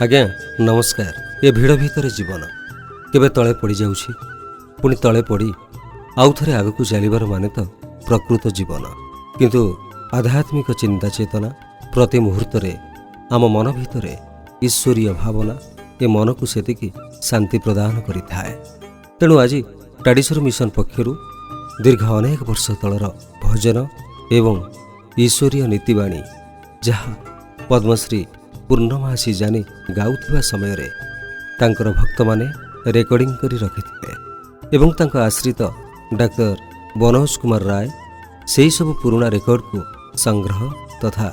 आज्ञा नमस्कार। ये भिड़ भितर जीवन केबे तले पड़ जाउछि पुणी तले पड़ी आउ थरे आगकू चलिबार माने तो प्रकृत जीवन किंतु आध्यात्मिक चिंता चेतना प्रति मुहूर्त आम मन भितरे ईश्वरीय भावना ए मन को सेतिकी शांति प्रदान करिथाए। तेणु आज टाडीश्वर मिशन पक्षरु दीर्घ अनेक वर्ष तलर भजन एवं ईश्वरीय नीतिवाणी जहा पद्मश्री पूर्णमासी जानी गाउथिबा समय रे तांकर भक्त माने रेकर्डिंग करी रखिथिले एवं तांको आश्रित डाक्टर बनोज कुमार राय सेही सब पुराना रेकर्ड को संग्रह तथा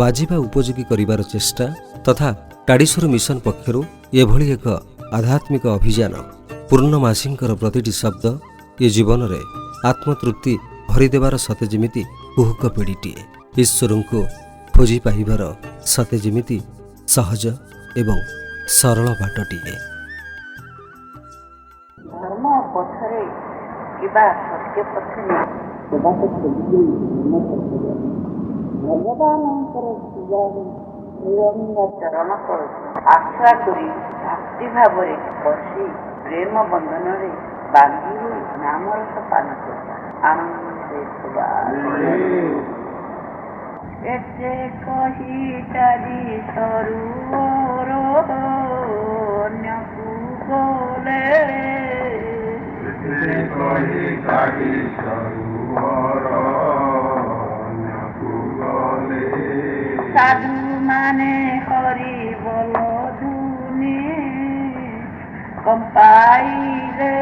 बाजिबा उपयोगी करिवार चेष्टा तथा टाडीश्वर मिशन पक्षरु एभली एक आध्यात्मिक अभियान पूर्णमासींकर प्रतिटी शब्द ये जीवन रे आत्मतृप्ति भरिदेवार सते जेमिति कुहुक पीढ़ीटीए ईश्वर को खोजी पाइबार सते जेमिति सहज एवं सरल बाटटीए। धर्म पथरे किबा सत्य पथरे भगवानଙ୍କର ପୂଜାରେ ନିରଙ୍ଗ ଚରଣ କର ଆଶା କରି ଭକ୍ତି ଭାବରେ ବସି ପ୍ରେମ ବନ୍ଧନରେ ବାନ୍ଧି ହୋଇ ନାମରସ ପାନ କରିବା ଆନନ୍ଦରେ ଥିବା ଏତେ କହି ଚାରି ସରୁର ଅନ୍ୟକୁ ଗଲେ ସାଧୁ ମାନେ ହରି ବୋଲ ଧୁନି କମ୍ପାଇଲେ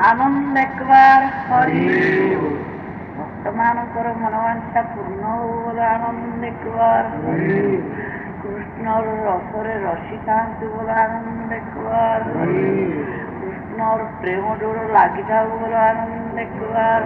ଆନନ୍ଦ ଦେଖିବାର ହରି ଭକ୍ତମାନଙ୍କର ମନବାଞ୍ଛା ପୂର୍ଣ୍ଣ ହୋଇ ଆନନ୍ଦ ଦେଖିବାର କୃଷ୍ଣର ରସରେ ରସିଥାନ୍ତୁ ବୋଲେ ଆନନ୍ଦ ଦେଖିବାର କୃଷ୍ଣର ପ୍ରେମ ଡୋର ଲାଗିଥାଉ ବୋଲେ ଆନନ୍ଦ ଦେଖିବାର